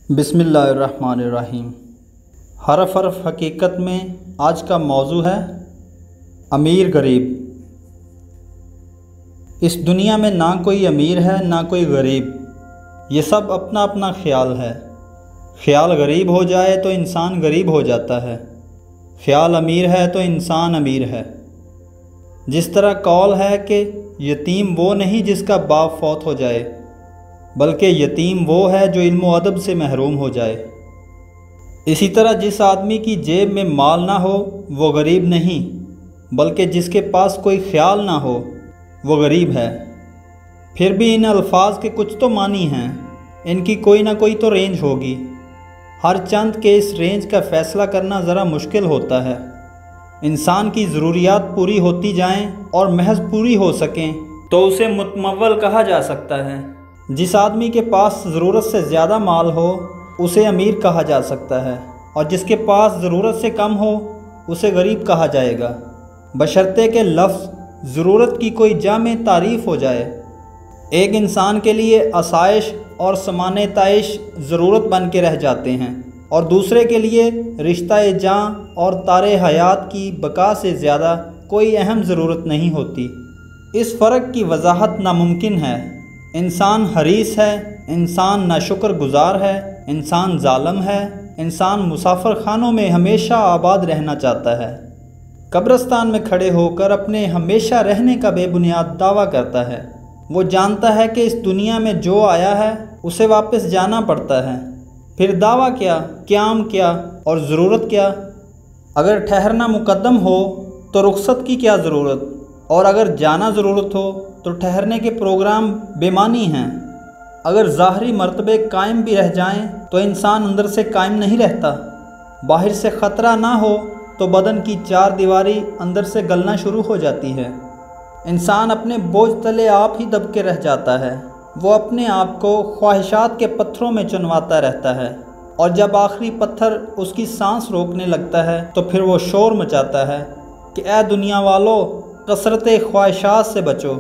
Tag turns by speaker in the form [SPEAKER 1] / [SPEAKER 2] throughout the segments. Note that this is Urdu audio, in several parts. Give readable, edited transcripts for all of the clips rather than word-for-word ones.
[SPEAKER 1] بسم اللہ الرحمن الرحیم۔ حرف حرف حقیقت میں آج کا موضوع ہے امیر غریب۔ اس دنیا میں نہ کوئی امیر ہے نہ کوئی غریب، یہ سب اپنا اپنا خیال ہے۔ خیال غریب ہو جائے تو انسان غریب ہو جاتا ہے، خیال امیر ہے تو انسان امیر ہے۔ جس طرح قول ہے کہ یتیم وہ نہیں جس کا باپ فوت ہو جائے، بلکہ یتیم وہ ہے جو علم و ادب سے محروم ہو جائے۔ اسی طرح جس آدمی کی جیب میں مال نہ ہو وہ غریب نہیں، بلکہ جس کے پاس کوئی خیال نہ ہو وہ غریب ہے۔ پھر بھی ان الفاظ کے کچھ تو معنی ہیں، ان کی کوئی نہ کوئی تو رینج ہوگی۔ ہر چند کے اس رینج کا فیصلہ کرنا ذرا مشکل ہوتا ہے۔ انسان کی ضروریات پوری ہوتی جائیں اور محض پوری ہو سکیں تو اسے متمول کہا جا سکتا ہے۔ جس آدمی کے پاس ضرورت سے زیادہ مال ہو اسے امیر کہا جا سکتا ہے، اور جس کے پاس ضرورت سے کم ہو اسے غریب کہا جائے گا، بشرطے کہ لفظ ضرورت کی کوئی جامع تعریف ہو جائے۔ ایک انسان کے لیے آسائش اور سامان تعیش ضرورت بن کے رہ جاتے ہیں، اور دوسرے کے لیے رشتہ جاں اور تار حیات کی بقا سے زیادہ کوئی اہم ضرورت نہیں ہوتی۔ اس فرق کی وضاحت ناممکن ہے۔ انسان حریص ہے، انسان ناشکر گزار ہے، انسان ظالم ہے، انسان مسافر خانوں میں ہمیشہ آباد رہنا چاہتا ہے، قبرستان میں کھڑے ہو کر اپنے ہمیشہ رہنے کا بے بنیاد دعویٰ کرتا ہے۔ وہ جانتا ہے کہ اس دنیا میں جو آیا ہے اسے واپس جانا پڑتا ہے، پھر دعویٰ کیا، قیام کیا اور ضرورت کیا؟ اگر ٹھہرنا مقدم ہو تو رخصت کی کیا ضرورت، اور اگر جانا ضرورت ہو تو ٹھہرنے کے پروگرام بے معنی ہیں۔ اگر ظاہری مرتبے قائم بھی رہ جائیں تو انسان اندر سے قائم نہیں رہتا۔ باہر سے خطرہ نہ ہو تو بدن کی چار دیواری اندر سے گلنا شروع ہو جاتی ہے۔ انسان اپنے بوجھ تلے آپ ہی دب کے رہ جاتا ہے۔ وہ اپنے آپ کو خواہشات کے پتھروں میں چنواتا رہتا ہے، اور جب آخری پتھر اس کی سانس روکنے لگتا ہے تو پھر وہ شور مچاتا ہے کہ اے دنیا والو، کثرت خواہشات سے بچو،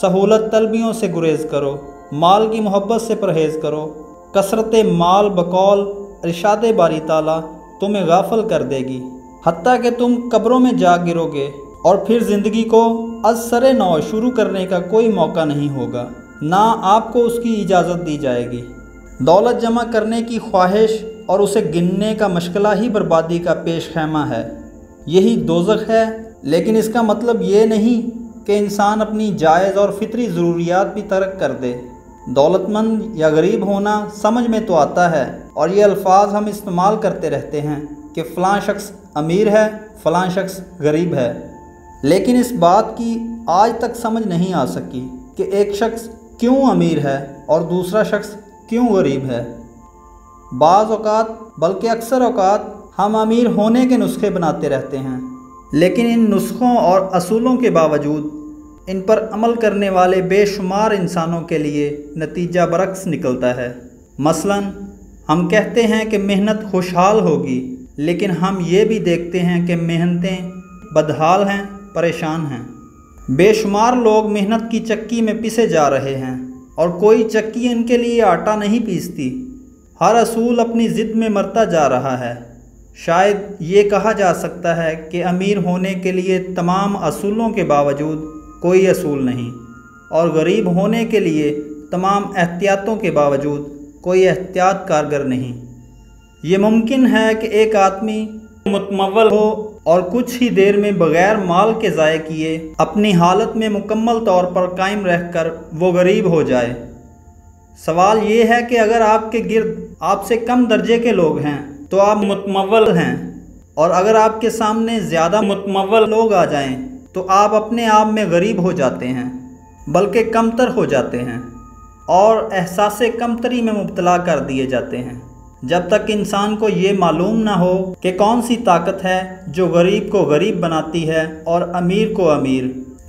[SPEAKER 1] سہولت طلبیوں سے گریز کرو، مال کی محبت سے پرہیز کرو۔ کثرت مال بقول ارشاد باری تعالیٰ تمہیں غافل کر دے گی، حتیٰ کہ تم قبروں میں جا گرو گے، اور پھر زندگی کو از سر نو شروع کرنے کا کوئی موقع نہیں ہوگا، نہ آپ کو اس کی اجازت دی جائے گی۔ دولت جمع کرنے کی خواہش اور اسے گننے کا مشغلہ ہی بربادی کا پیش خیمہ ہے، یہی دوزخ ہے۔ لیکن اس کا مطلب یہ نہیں کہ انسان اپنی جائز اور فطری ضروریات بھی ترک کر دے۔ دولت مند یا غریب ہونا سمجھ میں تو آتا ہے، اور یہ الفاظ ہم استعمال کرتے رہتے ہیں کہ فلاں شخص امیر ہے، فلاں شخص غریب ہے، لیکن اس بات کی آج تک سمجھ نہیں آ سکی کہ ایک شخص کیوں امیر ہے اور دوسرا شخص کیوں غریب ہے۔ بعض اوقات بلکہ اکثر اوقات ہم امیر ہونے کے نسخے بناتے رہتے ہیں، لیکن ان نسخوں اور اصولوں کے باوجود ان پر عمل کرنے والے بے شمار انسانوں کے لیے نتیجہ برعکس نکلتا ہے۔ مثلا ہم کہتے ہیں کہ محنت خوشحال ہوگی، لیکن ہم یہ بھی دیکھتے ہیں کہ محنتیں بدحال ہیں، پریشان ہیں۔ بے شمار لوگ محنت کی چکی میں پسے جا رہے ہیں، اور کوئی چکی ان کے لیے آٹا نہیں پیستی۔ ہر اصول اپنی ضد میں مرتا جا رہا ہے۔ شاید یہ کہا جا سکتا ہے کہ امیر ہونے کے لیے تمام اصولوں کے باوجود کوئی اصول نہیں، اور غریب ہونے کے لیے تمام احتیاطوں کے باوجود کوئی احتیاط کارگر نہیں۔ یہ ممکن ہے کہ ایک آدمی متمول ہو اور کچھ ہی دیر میں بغیر مال کے ضائع کیے اپنی حالت میں مکمل طور پر قائم رہ کر وہ غریب ہو جائے۔ سوال یہ ہے کہ اگر آپ کے گرد آپ سے کم درجے کے لوگ ہیں تو آپ متمول ہیں، اور اگر آپ کے سامنے زیادہ متمول لوگ آ جائیں تو آپ اپنے آپ میں غریب ہو جاتے ہیں، بلکہ کمتر ہو جاتے ہیں، اور احساس کمتری میں مبتلا کر دیے جاتے ہیں۔ جب تک انسان کو یہ معلوم نہ ہو کہ کون سی طاقت ہے جو غریب کو غریب بناتی ہے اور امیر کو امیر،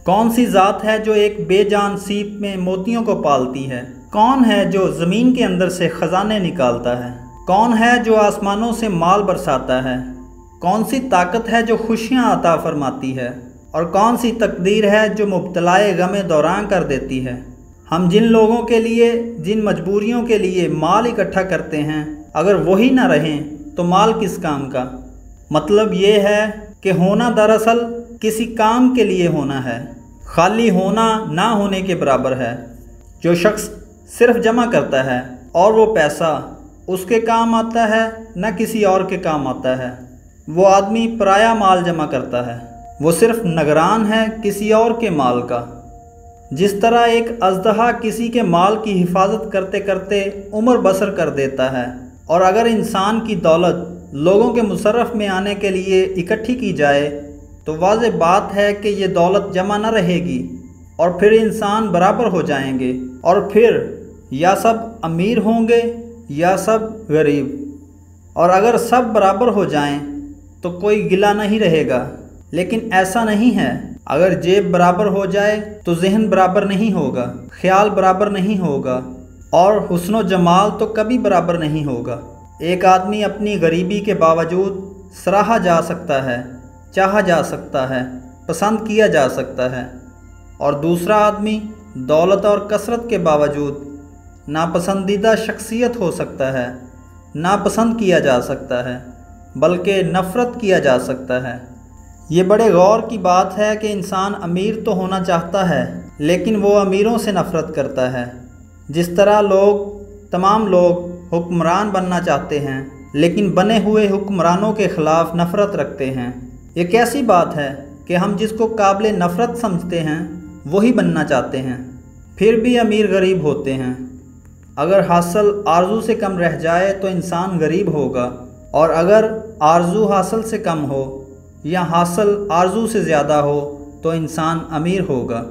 [SPEAKER 1] کون سی ذات ہے جو ایک بے جان سیپ میں موتیوں کو پالتی ہے، کون ہے جو زمین کے اندر سے خزانے نکالتا ہے، کون ہے جو آسمانوں سے مال برساتا ہے، کون سی طاقت ہے جو خوشیاں عطا فرماتی ہے، اور کون سی تقدیر ہے جو مبتلائے غم دوراں کر دیتی ہے۔ ہم جن لوگوں کے لیے، جن مجبوریوں کے لیے مال اکٹھا کرتے ہیں اگر وہی نہ رہیں تو مال کس کام کا؟ مطلب یہ ہے کہ ہونا دراصل کسی کام کے لیے ہونا ہے، خالی ہونا نہ ہونے کے برابر ہے۔ جو شخص صرف جمع کرتا ہے اور وہ پیسہ اس کے کام آتا ہے نہ کسی اور کے کام آتا ہے، وہ آدمی پرایا مال جمع کرتا ہے، وہ صرف نگران ہے کسی اور کے مال کا۔ جس طرح ایک اژدہا کسی کے مال کی حفاظت کرتے کرتے عمر بسر کر دیتا ہے، اور اگر انسان کی دولت لوگوں کے مصرف میں آنے کے لیے اکٹھی کی جائے تو واضح بات ہے کہ یہ دولت جمع نہ رہے گی، اور پھر انسان برابر ہو جائیں گے، اور پھر یا سب امیر ہوں گے یا سب غریب، اور اگر سب برابر ہو جائیں تو کوئی گلہ نہیں رہے گا۔ لیکن ایسا نہیں ہے، اگر جیب برابر ہو جائے تو ذہن برابر نہیں ہوگا، خیال برابر نہیں ہوگا، اور حسن و جمال تو کبھی برابر نہیں ہوگا۔ ایک آدمی اپنی غریبی کے باوجود سراہا جا سکتا ہے، چاہا جا سکتا ہے، پسند کیا جا سکتا ہے، اور دوسرا آدمی دولت اور کثرت کے باوجود ناپسندیدہ شخصیت ہو سکتا ہے، ناپسند کیا جا سکتا ہے، بلکہ نفرت کیا جا سکتا ہے۔ یہ بڑے غور کی بات ہے کہ انسان امیر تو ہونا چاہتا ہے لیکن وہ امیروں سے نفرت کرتا ہے، جس طرح تمام لوگ حکمران بننا چاہتے ہیں لیکن بنے ہوئے حکمرانوں کے خلاف نفرت رکھتے ہیں۔ یہ کیسی بات ہے کہ ہم جس کو قابل نفرت سمجھتے ہیں وہی بننا چاہتے ہیں، پھر بھی امیر غریب ہوتے ہیں۔ اگر حاصل آرزو سے کم رہ جائے تو انسان غریب ہوگا، اور اگر آرزو حاصل سے کم ہو یا حاصل آرزو سے زیادہ ہو تو انسان امیر ہوگا۔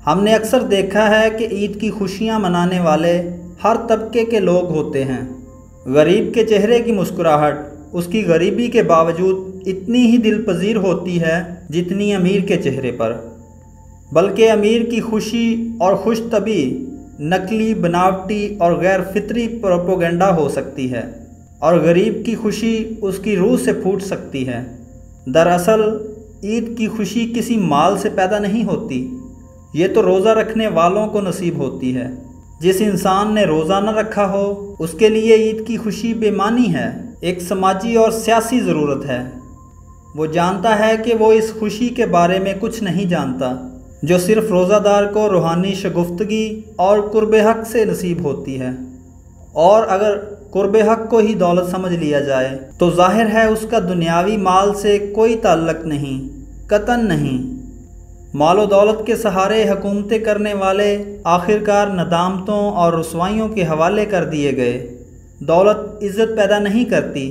[SPEAKER 1] ہم نے اکثر دیکھا ہے کہ عید کی خوشیاں منانے والے ہر طبقے کے لوگ ہوتے ہیں۔ غریب کے چہرے کی مسکراہٹ اس کی غریبی کے باوجود اتنی ہی دل پذیر ہوتی ہے جتنی امیر کے چہرے پر، بلکہ امیر کی خوشی اور خوش طبعی نقلی، بناوٹی اور غیر فطری پروپیگنڈا ہو سکتی ہے، اور غریب کی خوشی اس کی روح سے پھوٹ سکتی ہے۔ دراصل عید کی خوشی کسی مال سے پیدا نہیں ہوتی، یہ تو روزہ رکھنے والوں کو نصیب ہوتی ہے۔ جس انسان نے روزہ نہ رکھا ہو اس کے لیے عید کی خوشی بے معنی ہے، ایک سماجی اور سیاسی ضرورت ہے۔ وہ جانتا ہے کہ وہ اس خوشی کے بارے میں کچھ نہیں جانتا جو صرف روزہ دار کو روحانی شگفتگی اور قرب حق سے نصیب ہوتی ہے، اور اگر قرب حق کو ہی دولت سمجھ لیا جائے تو ظاہر ہے اس کا دنیاوی مال سے کوئی تعلق نہیں، قطعاً نہیں۔ مال و دولت کے سہارے حکومتیں کرنے والے آخرکار ندامتوں اور رسوائیوں کے حوالے کر دیے گئے۔ دولت عزت پیدا نہیں کرتی،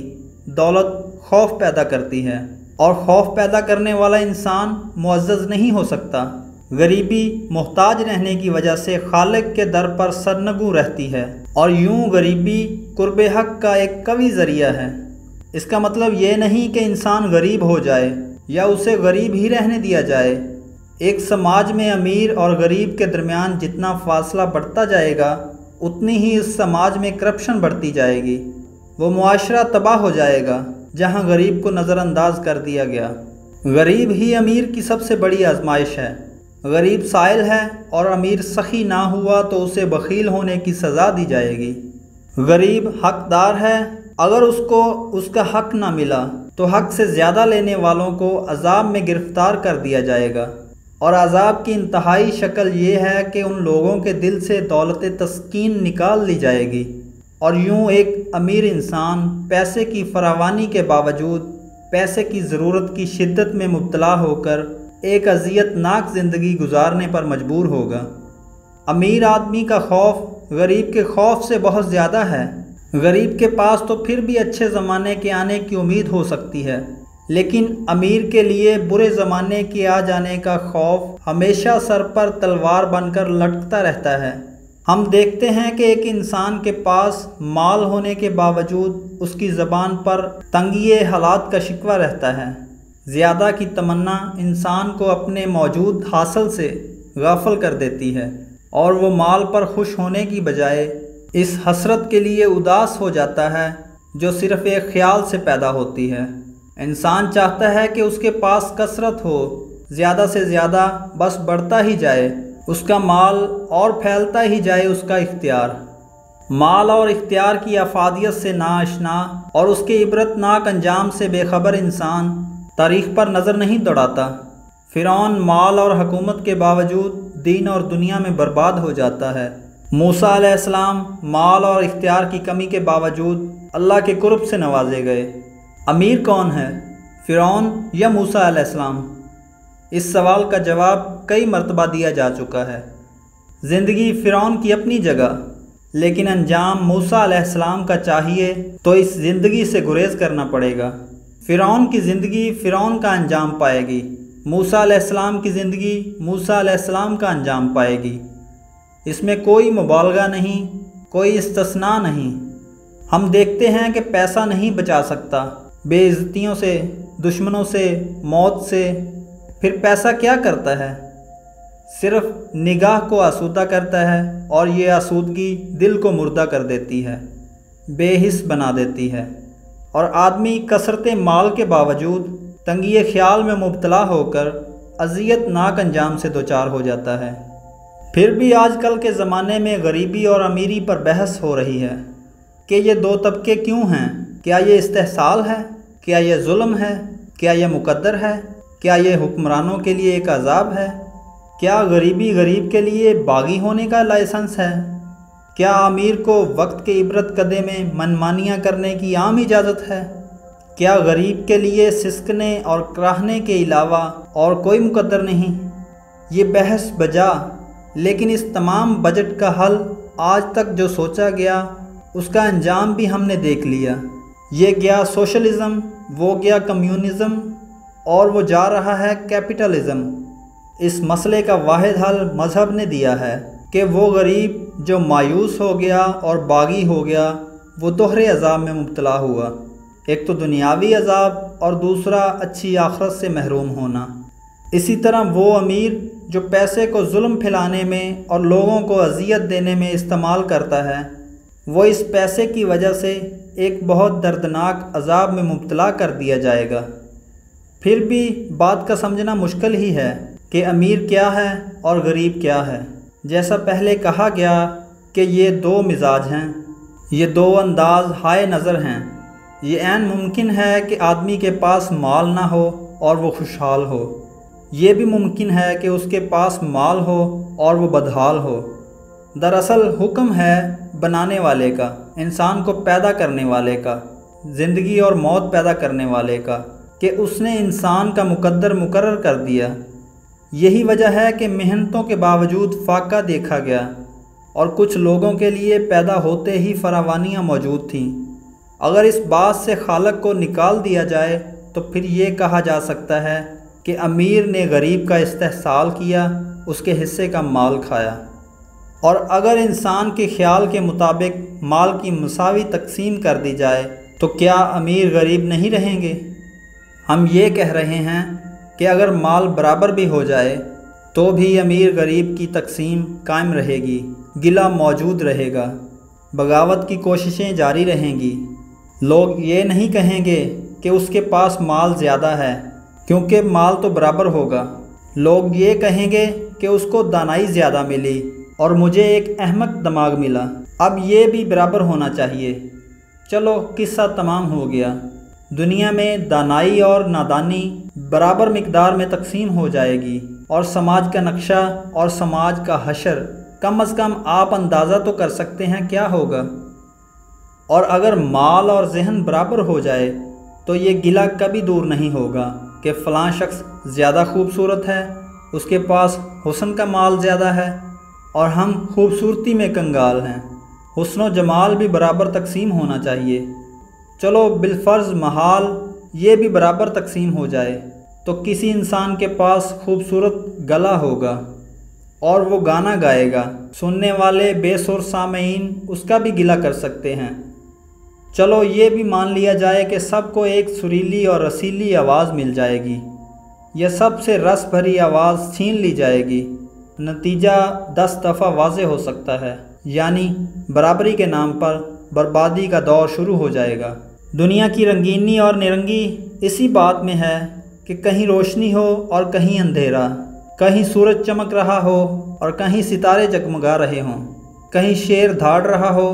[SPEAKER 1] دولت خوف پیدا کرتی ہے، اور خوف پیدا کرنے والا انسان معزز نہیں ہو سکتا۔ غریبی محتاج رہنے کی وجہ سے خالق کے در پر سرنگوں رہتی ہے، اور یوں غریبی قرب حق کا ایک قوی ذریعہ ہے۔ اس کا مطلب یہ نہیں کہ انسان غریب ہو جائے یا اسے غریب ہی رہنے دیا جائے۔ ایک سماج میں امیر اور غریب کے درمیان جتنا فاصلہ بڑھتا جائے گا اتنی ہی اس سماج میں کرپشن بڑھتی جائے گی۔ وہ معاشرہ تباہ ہو جائے گا جہاں غریب کو نظر انداز کر دیا گیا۔ غریب ہی امیر کی سب سے بڑی آزمائش ہے۔ غریب سائل ہے اور امیر سخی نہ ہوا تو اسے بخیل ہونے کی سزا دی جائے گی۔ غریب حقدار ہے، اگر اس کو اس کا حق نہ ملا تو حق سے زیادہ لینے والوں کو عذاب میں گرفتار کر دیا جائے گا، اور عذاب کی انتہائی شکل یہ ہے کہ ان لوگوں کے دل سے دولت تسکین نکال لی جائے گی، اور یوں ایک امیر انسان پیسے کی فراوانی کے باوجود پیسے کی ضرورت کی شدت میں مبتلا ہو کر ایک اذیت ناک زندگی گزارنے پر مجبور ہوگا۔ امیر آدمی کا خوف غریب کے خوف سے بہت زیادہ ہے۔ غریب کے پاس تو پھر بھی اچھے زمانے کے آنے کی امید ہو سکتی ہے، لیکن امیر کے لیے برے زمانے کے آ جانے کا خوف ہمیشہ سر پر تلوار بن کر لٹکتا رہتا ہے۔ ہم دیکھتے ہیں کہ ایک انسان کے پاس مال ہونے کے باوجود اس کی زبان پر تنگی حالات کا شکوہ رہتا ہے۔ زیادہ کی تمنا انسان کو اپنے موجود حاصل سے غافل کر دیتی ہے، اور وہ مال پر خوش ہونے کی بجائے اس حسرت کے لیے اداس ہو جاتا ہے جو صرف ایک خیال سے پیدا ہوتی ہے۔ انسان چاہتا ہے کہ اس کے پاس کثرت ہو، زیادہ سے زیادہ، بس بڑھتا ہی جائے اس کا مال اور پھیلتا ہی جائے اس کا اختیار۔ مال اور اختیار کی افادیت سے ناآشنا اور اس کے عبرت ناک انجام سے بے خبر انسان تاریخ پر نظر نہیں دوڑاتا۔ فرعون مال اور حکومت کے باوجود دین اور دنیا میں برباد ہو جاتا ہے۔ موسیٰ علیہ السلام مال اور اختیار کی کمی کے باوجود اللہ کے قرب سے نوازے گئے۔ امیر کون ہے، فرعون یا موسیٰ علیہ السلام؟ اس سوال کا جواب کئی مرتبہ دیا جا چکا ہے۔ زندگی فرعون کی اپنی جگہ، لیکن انجام موسیٰ علیہ السلام کا چاہیے تو اس زندگی سے گریز کرنا پڑے گا۔ فرعون کی زندگی فرعون کا انجام پائے گی، موسیٰ علیہ السلام کی زندگی موسیٰ علیہ السلام کا انجام پائے گی۔ اس میں کوئی مبالغہ نہیں، کوئی استثناء نہیں۔ ہم دیکھتے ہیں کہ پیسہ نہیں بچا سکتا بے عزتیوں سے، دشمنوں سے، موت سے۔ پھر پیسہ کیا کرتا ہے؟ صرف نگاہ کو آسودہ کرتا ہے، اور یہ آسودگی دل کو مردہ کر دیتی ہے، بے حس بنا دیتی ہے، اور آدمی کثرت مال کے باوجود تنگی خیال میں مبتلا ہو کر اذیت ناک انجام سے دوچار ہو جاتا ہے۔ پھر بھی آج کل کے زمانے میں غریبی اور امیری پر بحث ہو رہی ہے کہ یہ دو طبقے کیوں ہیں؟ کیا یہ استحصال ہے؟ کیا یہ ظلم ہے؟ کیا یہ مقدر ہے؟ کیا یہ حکمرانوں کے لیے ایک عذاب ہے؟ کیا غریبی غریب کے لیے باغی ہونے کا لائسنس ہے؟ کیا امیر کو وقت کے عبرت کدے میں منمانیاں کرنے کی عام اجازت ہے؟ کیا غریب کے لیے سسکنے اور کراہنے کے علاوہ اور کوئی مقدر نہیں؟ یہ بحث بجا، لیکن اس تمام بجٹ کا حل آج تک جو سوچا گیا اس کا انجام بھی ہم نے دیکھ لیا۔ یہ گیا سوشلزم، وہ گیا کمیونزم، اور وہ جا رہا ہے کیپٹلزم۔ اس مسئلے کا واحد حل مذہب نے دیا ہے کہ وہ غریب جو مایوس ہو گیا اور باغی ہو گیا وہ دوہرے عذاب میں مبتلا ہوا، ایک تو دنیاوی عذاب اور دوسرا اچھی آخرت سے محروم ہونا۔ اسی طرح وہ امیر جو پیسے کو ظلم پھیلانے میں اور لوگوں کو اذیت دینے میں استعمال کرتا ہے، وہ اس پیسے کی وجہ سے ایک بہت دردناک عذاب میں مبتلا کر دیا جائے گا۔ پھر بھی بات کا سمجھنا مشکل ہی ہے کہ امیر کیا ہے اور غریب کیا ہے۔ جیسا پہلے کہا گیا کہ یہ دو مزاج ہیں، یہ دو انداز ہائے نظر ہیں۔ یہ عین ممکن ہے کہ آدمی کے پاس مال نہ ہو اور وہ خوشحال ہو، یہ بھی ممکن ہے کہ اس کے پاس مال ہو اور وہ بدحال ہو۔ دراصل حکم ہے بنانے والے کا، انسان کو پیدا کرنے والے کا، زندگی اور موت پیدا کرنے والے کا، کہ اس نے انسان کا مقدر مقرر کر دیا۔ یہی وجہ ہے کہ محنتوں کے باوجود فاقہ دیکھا گیا، اور کچھ لوگوں کے لیے پیدا ہوتے ہی فراوانیاں موجود تھیں۔ اگر اس بات سے خالق کو نکال دیا جائے تو پھر یہ کہا جا سکتا ہے کہ امیر نے غریب کا استحصال کیا، اس کے حصے کا مال کھایا۔ اور اگر انسان کے خیال کے مطابق مال کی مساوی تقسیم کر دی جائے تو کیا امیر غریب نہیں رہیں گے؟ ہم یہ کہہ رہے ہیں کہ اگر مال برابر بھی ہو جائے تو بھی امیر غریب کی تقسیم قائم رہے گی، گلہ موجود رہے گا، بغاوت کی کوششیں جاری رہیں گی۔ لوگ یہ نہیں کہیں گے کہ اس کے پاس مال زیادہ ہے کیونکہ مال تو برابر ہوگا۔ لوگ یہ کہیں گے کہ اس کو دانائی زیادہ ملی اور مجھے ایک احمق دماغ ملا، اب یہ بھی برابر ہونا چاہیے۔ چلو قصہ تمام ہو گیا۔ دنیا میں دانائی اور نادانی برابر مقدار میں تقسیم ہو جائے گی، اور سماج کا نقشہ اور سماج کا حشر کم از کم آپ اندازہ تو کر سکتے ہیں کیا ہوگا۔ اور اگر مال اور ذہن برابر ہو جائے تو یہ گلہ کبھی دور نہیں ہوگا کہ فلاں شخص زیادہ خوبصورت ہے، اس کے پاس حسن کا مال زیادہ ہے، اور ہم خوبصورتی میں کنگال ہیں۔ حسن و جمال بھی برابر تقسیم ہونا چاہیے۔ چلو بالفرض محال یہ بھی برابر تقسیم ہو جائے تو کسی انسان کے پاس خوبصورت گلا ہوگا اور وہ گانا گائے گا، سننے والے بے سر سامعین اس کا بھی گلہ کر سکتے ہیں۔ چلو یہ بھی مان لیا جائے کہ سب کو ایک سریلی اور رسیلی آواز مل جائے گی، یہ سب سے رس بھری آواز چھین لی جائے گی، نتیجہ 10 دفعہ واضح ہو سکتا ہے، یعنی برابری کے نام پر بربادی کا دور شروع ہو جائے گا۔ دنیا کی رنگینی اور نرنگی اسی بات میں ہے کہ کہیں روشنی ہو اور کہیں اندھیرا، کہیں سورج چمک رہا ہو اور کہیں ستارے جگمگا رہے ہوں، کہیں شیر دھاڑ رہا ہو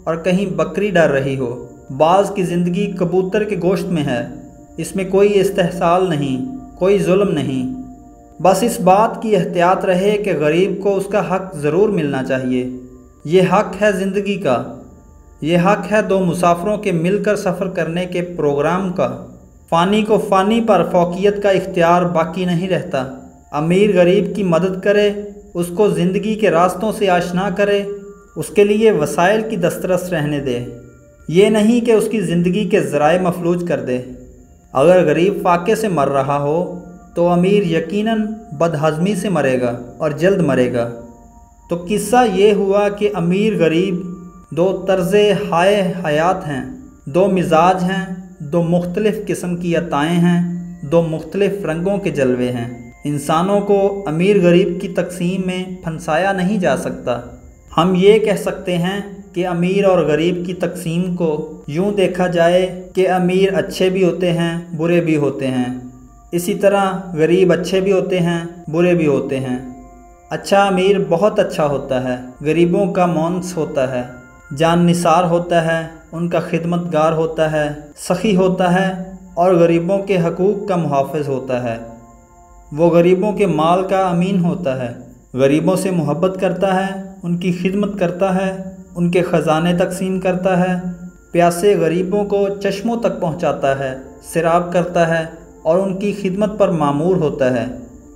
[SPEAKER 1] اور کہیں بکری ڈر رہی ہو۔ بعض کی زندگی کبوتر کے گوشت میں ہے، اس میں کوئی استحصال نہیں، کوئی ظلم نہیں۔ بس اس بات کی احتیاط رہے کہ غریب کو اس کا حق ضرور ملنا چاہیے۔ یہ حق ہے زندگی کا، یہ حق ہے دو مسافروں کے مل کر سفر کرنے کے پروگرام کا۔ فانی کو فانی پر فوقیت کا اختیار باقی نہیں رہتا۔ امیر غریب کی مدد کرے، اس کو زندگی کے راستوں سے آشنا کرے، اس کے لیے وسائل کی دسترس رہنے دے، یہ نہیں کہ اس کی زندگی کے ذرائع مفلوج کر دے۔ اگر غریب فاقے سے مر رہا ہو تو امیر یقیناً بدہضمی سے مرے گا اور جلد مرے گا۔ تو قصہ یہ ہوا کہ امیر غریب دو طرز حیات ہیں، دو مزاج ہیں، دو مختلف قسم کی عطائیں ہیں، دو مختلف رنگوں کے جلوے ہیں۔ انسانوں کو امیر غریب کی تقسیم میں پھنسایا نہیں جا سکتا۔ ہم یہ کہہ سکتے ہیں کہ امیر اور غریب کی تقسیم کو یوں دیکھا جائے کہ امیر اچھے بھی ہوتے ہیں، برے بھی ہوتے ہیں، اسی طرح غریب اچھے بھی ہوتے ہیں، برے بھی ہوتے ہیں۔ اچھا امیر بہت اچھا ہوتا ہے، غریبوں کا مونس ہوتا ہے، جان نثار ہوتا ہے، ان کا خدمت گار ہوتا ہے، سخی ہوتا ہے اور غریبوں کے حقوق کا محافظ ہوتا ہے۔ وہ غریبوں کے مال کا امین ہوتا ہے، غریبوں سے محبت کرتا ہے، ان کی خدمت کرتا ہے، ان کے خزانے تقسیم کرتا ہے، پیاسے غریبوں کو چشموں تک پہنچاتا ہے، سیراب کرتا ہے اور ان کی خدمت پر مامور ہوتا ہے۔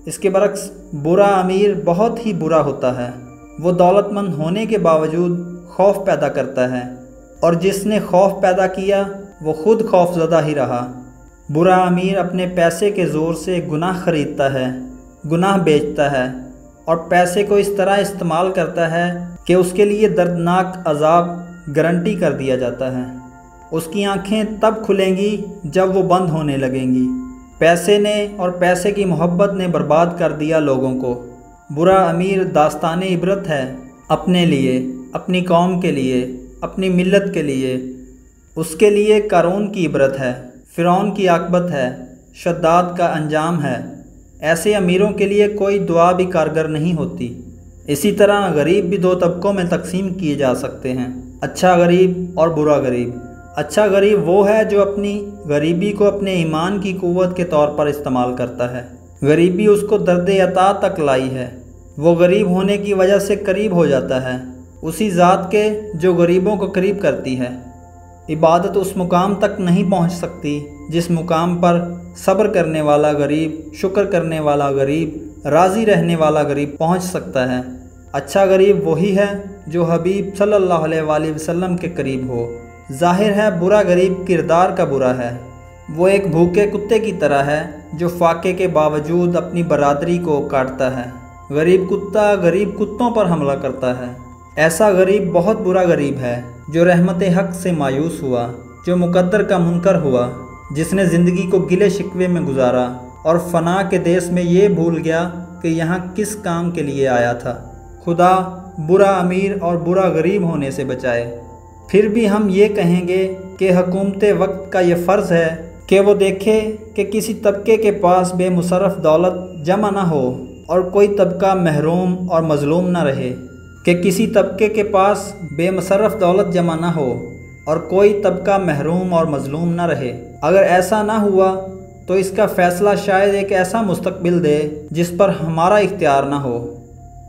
[SPEAKER 1] اس کے برعکس برا امیر بہت ہی برا ہوتا ہے، وہ دولت مند ہونے کے باوجود خوف پیدا کرتا ہے، اور جس نے خوف پیدا کیا وہ خود خوف زدہ ہی رہا۔ برا امیر اپنے پیسے کے زور سے گناہ خریدتا ہے، گناہ بیچتا ہے اور پیسے کو اس طرح استعمال کرتا ہے کہ اس کے لیے دردناک عذاب گارنٹی کر دیا جاتا ہے۔ اس کی آنکھیں تب کھلیں گی جب وہ بند ہونے لگیں گی۔ پیسے نے اور پیسے کی محبت نے برباد کر دیا لوگوں کو۔ برا امیر داستان عبرت ہے، اپنے لیے، اپنی قوم کے لیے، اپنی ملت کے لیے۔ اس کے لیے قارون کی عبرت ہے، فرعون کی عاقبت ہے، شداد کا انجام ہے۔ ایسے امیروں کے لیے کوئی دعا بھی کارگر نہیں ہوتی۔ اسی طرح غریب بھی دو طبقوں میں تقسیم کیے جا سکتے ہیں، اچھا غریب اور برا غریب۔ اچھا غریب وہ ہے جو اپنی غریبی کو اپنے ایمان کی قوت کے طور پر استعمال کرتا ہے۔ غریبی اس کو درد عطا تک لائی ہے، وہ غریب ہونے کی وجہ سے قریب ہو جاتا ہے اسی ذات کے جو غریبوں کو قریب کرتی ہے۔ عبادت اس مقام تک نہیں پہنچ سکتی جس مقام پر صبر کرنے والا غریب، شکر کرنے والا غریب، راضی رہنے والا غریب پہنچ سکتا ہے۔ اچھا غریب وہی ہے جو حبیب صلی اللہ علیہ وآلہ وسلم کے قریب ہو۔ ظاہر ہے برا غریب کردار کا برا ہے، وہ ایک بھوکے کتے کی طرح ہے جو فاقے کے باوجود اپنی برادری کو کاٹتا ہے۔ غریب کتا غریب کتوں پر حملہ کرتا ہے۔ ایسا غریب بہت برا غریب ہے جو رحمت حق سے مایوس ہوا، جو مقدر کا منکر ہوا، جس نے زندگی کو گلے شکوے میں گزارا اور فنا کے دیس میں یہ بھول گیا کہ یہاں کس کام کے لیے آیا تھا۔ خدا برا امیر اور برا غریب ہونے سے بچائے۔ پھر بھی ہم یہ کہیں گے کہ حکومت وقت کا یہ فرض ہے کہ وہ دیکھے کہ کسی طبقے کے پاس بے مصرف دولت جمع نہ ہو اور کوئی طبقہ محروم اور مظلوم نہ رہے، کہ کسی طبقے کے پاس بے مصرف دولت جمع نہ ہو اور کوئی طبقہ محروم اور مظلوم نہ رہے۔ اگر ایسا نہ ہوا تو اس کا فیصلہ شاید ایک ایسا مستقبل دے جس پر ہمارا اختیار نہ ہو۔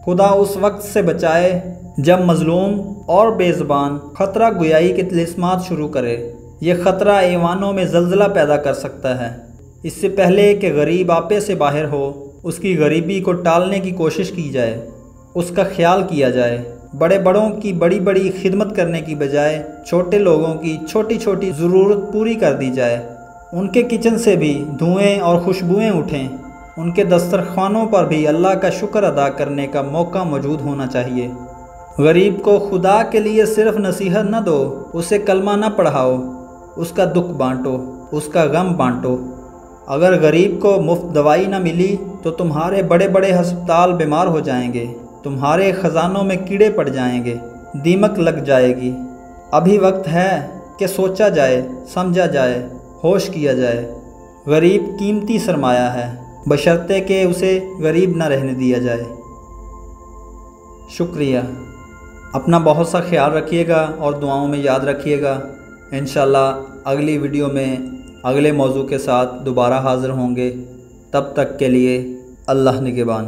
[SPEAKER 1] خدا اس وقت سے بچائے جب مظلوم اور بے زبان خطرہ گویائی کے طلسمات شروع کرے۔ یہ خطرہ ایوانوں میں زلزلہ پیدا کر سکتا ہے۔ اس سے پہلے کہ غریب آپے سے باہر ہو، اس کی غریبی کو ٹالنے کی کوشش کی جائے، اس کا خیال کیا جائے۔ بڑے بڑوں کی بڑی بڑی خدمت کرنے کی بجائے چھوٹے لوگوں کی چھوٹی چھوٹی ضرورت پوری کر دی جائے۔ ان کے کچن سے بھی دھوئیں اور خوشبوئیں اٹھیں، ان کے دسترخوانوں پر بھی اللہ کا شکر ادا کرنے کا موقع موجود ہونا چاہیے۔ غریب کو خدا کے لیے صرف نصیحت نہ دو، اسے کلمہ نہ پڑھاؤ، اس کا دکھ بانٹو، اس کا غم بانٹو۔ اگر غریب کو مفت دوائی نہ ملی تو تمہارے بڑے بڑے ہسپتال بیمار ہو جائیں گے، تمہارے خزانوں میں کیڑے پڑ جائیں گے، دیمک لگ جائے گی۔ ابھی وقت ہے کہ سوچا جائے، سمجھا جائے، ہوش کیا جائے۔ غریب قیمتی سرمایہ ہے، بشرطے کہ اسے غریب نہ رہنے دیا جائے۔ شکریہ۔ اپنا بہت سا خیال رکھیے گا اور دعاؤں میں یاد رکھیے گا۔ انشاءاللہ اگلی ویڈیو میں اگلے موضوع کے ساتھ دوبارہ حاضر ہوں گے۔ تب تک کے لیے اللہ نگہبان۔